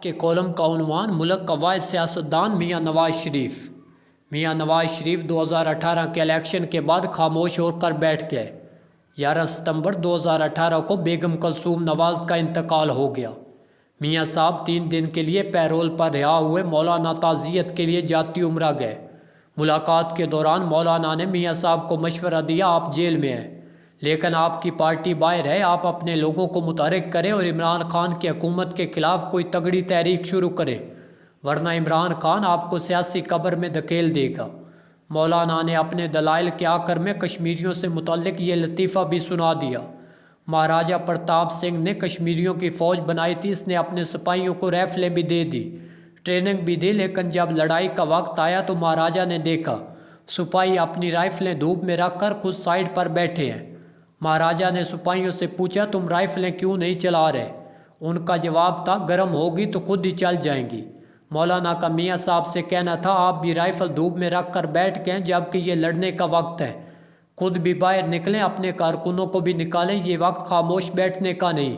کے کالم کا عنوان ملک کا واحد سیاستدان میاں نواز شریف۔ میاں نواز شریف 2018 کے الیکشن کے بعد خاموش ہو کر بیٹھ گئے۔ 11 ستمبر 2018 کو بیگم کلثوم نواز کا انتقال ہو گیا۔ میاں صاحب 3 دن کے لیے پیرول پر رہا ہوئے مولانا تعزیت کے لیے جاتی عمرہ گئے۔ ملاقات کے دوران مولانا نے میاں صاحب کو مشورہ دیا، آپ جیل میں ہیں لیکن آپ کی پارٹی باہر ہے، آپ اپنے لوگوں کو متحرک کریں اور عمران خان کی حکومت کے خلاف کوئی تگڑی تحریک شروع کریں، ورنہ عمران خان آپ کو سیاسی قبر میں دھکیل دے گا۔ مولانا نے اپنے دلائل کے آخر میں کشمیریوں سے متعلق یہ لطیفہ بھی سنا دیا۔ مہاراجہ پرتاپ سنگھ نے کشمیریوں کی فوج بنائی تھی، اس نے اپنے سپاہیوں کو رائفلیں بھی دے دی، ٹریننگ بھی دی، لیکن جب لڑائی کا وقت آیا تو مہاراجہ نے دیکھا سپاہی اپنی رائفلیں دھوپ میں رکھ کر خود سائیڈ پر بیٹھے ہیں۔ مہاراجہ نے سپاہیوں سے پوچھا، تم رائفلیں کیوں نہیں چلا رہے؟ ان کا جواب تھا، گرم ہوگی تو خود ہی چل جائیں گی۔ مولانا کا میاں صاحب سے کہنا تھا، آپ بھی رائفل دھوپ میں رکھ کر بیٹھ گئے جبکہ یہ لڑنے کا وقت ہے، خود بھی باہر نکلیں، اپنے کارکنوں کو بھی نکالیں، یہ وقت خاموش بیٹھنے کا نہیں۔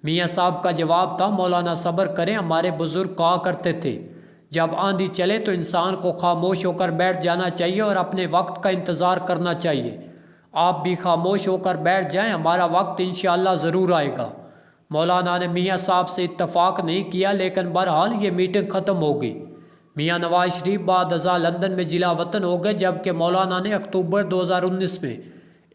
میاں صاحب کا جواب تھا، مولانا صبر کریں، ہمارے بزرگ کہا کرتے تھے جب آندھی چلے تو انسان کو خاموش ہو کر بیٹھ جانا چاہیے اور اپنے وقت کا انتظار کرنا چاہیے۔ آپ بھی خاموش ہو کر بیٹھ جائیں، ہمارا وقت انشاءاللہ ضرور آئے گا۔ مولانا نے میاں صاحب سے اتفاق نہیں کیا، لیکن بہرحال یہ میٹنگ ختم ہو گئی۔ میاں نواز شریف بعد ازاں لندن میں جلا وطن ہو گئے، جبکہ مولانا نے اکتوبر 2019 میں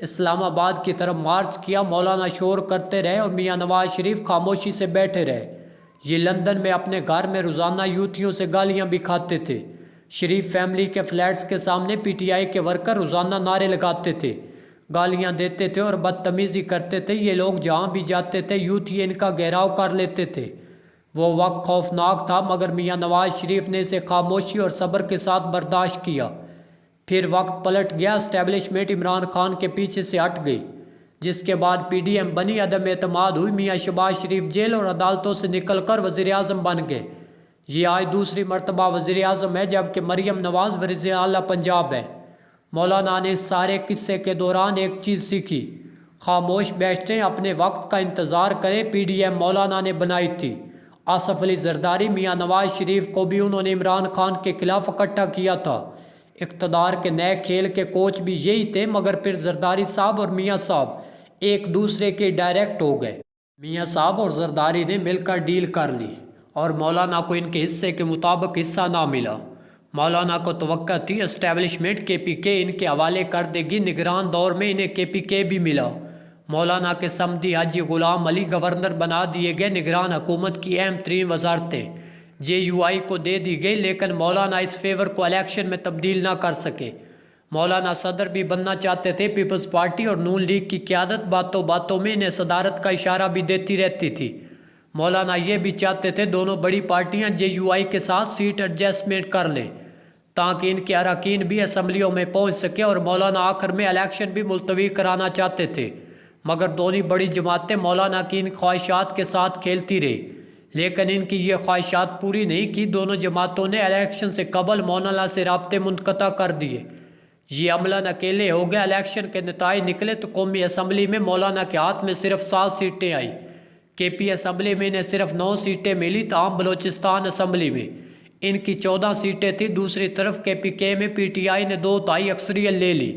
اسلام آباد کی طرف مارچ کیا۔ مولانا شور کرتے رہے اور میاں نواز شریف خاموشی سے بیٹھے رہے۔ یہ لندن میں اپنے گھر میں روزانہ یوتھیوں سے گالیاں بھی کھاتے تھے۔ شریف فیملی کے فلیٹس کے سامنے پی ٹی آئی کے ورکر روزانہ نعرے لگاتے تھے، گالیاں دیتے تھے اور بدتمیزی کرتے تھے۔ یہ لوگ جہاں بھی جاتے تھے یوتھی ان کا گھیراؤ کر لیتے تھے۔ وہ وقت خوفناک تھا، مگر میاں نواز شریف نے اسے خاموشی اور صبر کے ساتھ برداشت کیا۔ پھر وقت پلٹ گیا، اسٹیبلشمنٹ عمران خان کے پیچھے سے ہٹ گئی، جس کے بعد پی ڈی ایم بنی، عدم اعتماد ہوئی، میاں شہباز شریف جیل اور عدالتوں سے نکل کر وزیر اعظم بن گئے۔ یہ آج دوسری مرتبہ وزیر اعظم ہے، جبکہ مریم نواز وزیر اعلیٰ پنجاب ہے۔ مولانا نے اس سارے قصے کے دوران ایک چیز سیکھی، خاموش بیٹھیں، اپنے وقت کا انتظار کریں۔ پی ڈی ایم مولانا نے بنائی تھی، آصف علی زرداری، میاں نواز شریف کو بھی انہوں نے عمران خان کے خلاف اکٹھا کیا تھا۔ اقتدار کے نئے کھیل کے کوچ بھی یہی تھے، مگر پھر زرداری صاحب اور میاں صاحب ایک دوسرے کے ڈائریکٹ ہو گئے۔ میاں صاحب اور زرداری نے مل کر ڈیل کر لی اور مولانا کو ان کے حصے کے مطابق حصہ نہ ملا۔ مولانا کو توقع تھی اسٹیبلشمنٹ کے پی کے ان کے حوالے کر دے گی، نگران دور میں انہیں کے پی کے بھی ملا۔ مولانا کے سمدھی حاجی غلام علی گورنر بنا دیے گئے، نگران حکومت کی اہم ترین وزارتیں جے یو آئی کو دے دی گئی، لیکن مولانا اس فیور کو الیکشن میں تبدیل نہ کر سکے۔ مولانا صدر بھی بننا چاہتے تھے، پیپلز پارٹی اور نون لیگ کی قیادت باتوں باتوں میں انہیں صدارت کا اشارہ بھی دیتی رہتی تھی۔ مولانا یہ بھی چاہتے تھے دونوں بڑی پارٹیاں جے یو آئی کے ساتھ سیٹ ایڈجسٹمنٹ کر لیں تاکہ ان کے اراکین بھی اسمبلیوں میں پہنچ سکے، اور مولانا آخر میں الیکشن بھی ملتوی کرانا چاہتے تھے، مگر دونوں بڑی جماعتیں مولانا کی ان خواہشات کے ساتھ کھیلتی رہی، لیکن ان کی یہ خواہشات پوری نہیں کی۔ دونوں جماعتوں نے الیکشن سے قبل مولانا سے رابطے منقطع کر دیے۔ یہ عملاً اکیلے ہو گئے۔ الیکشن کے نتائج نکلے تو قومی اسمبلی میں مولانا کے ہاتھ میں صرف 7 سیٹیں آئیں، کے پی اسمبلی میں انہیں صرف 9 سیٹیں ملی، تاہم بلوچستان اسمبلی میں ان کی 14 سیٹیں تھیں۔ دوسری طرف کے پی کے میں پی ٹی آئی نے 2/3 اکثریت لے لی۔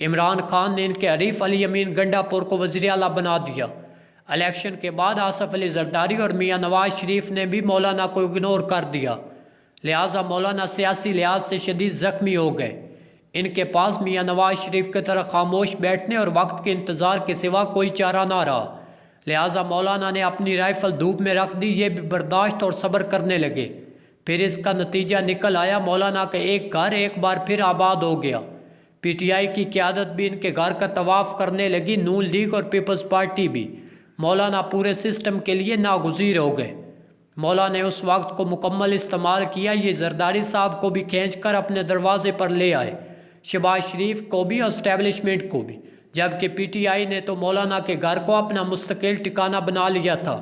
عمران خان نے ان کے حریف علی امین گنڈا پور کو وزیر اعلیٰ بنا دیا۔ الیکشن کے بعد آصف علی زرداری اور میاں نواز شریف نے بھی مولانا کو اگنور کر دیا، لہٰذا مولانا سیاسی لحاظ سے شدید زخمی ہو گئے۔ ان کے پاس میاں نواز شریف کی طرح خاموش بیٹھنے اور وقت کے انتظار کے سوا کوئی چارہ نہ رہا، لہٰذا مولانا نے اپنی رائفل دھوپ میں رکھ دی، یہ بھی برداشت اور صبر کرنے لگے۔ پھر اس کا نتیجہ نکل آیا، مولانا کا ایک گھر ایک بار پھر آباد ہو گیا۔ پی ٹی آئی کی قیادت بھی ان کے گھر کا طواف کرنے لگی، نون لیگ اور پیپلز پارٹی بھی۔ مولانا پورے سسٹم کے لیے ناگزیر ہو گئے۔ مولانا نے اس وقت کو مکمل استعمال کیا، یہ زرداری صاحب کو بھی کھینچ کر اپنے دروازے پر لے آئے، شہباز شریف کو بھی اور اسٹیبلشمنٹ کو بھی، جبکہ پی ٹی آئی نے تو مولانا کے گھر کو اپنا مستقل ٹھکانہ بنا لیا تھا۔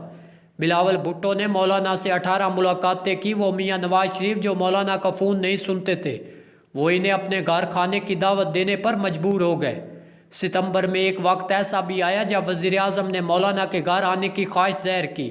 بلاول بھٹو نے مولانا سے 18 ملاقاتیں کی۔ وہ میاں نواز شریف جو مولانا کا فون نہیں سنتے تھے، وہ انہیں اپنے گھر کھانے کی دعوت دینے پر مجبور ہو گئے۔ ستمبر میں ایک وقت ایسا بھی آیا جب وزیر اعظم نے مولانا کے گھر آنے کی خواہش ظاہر کی،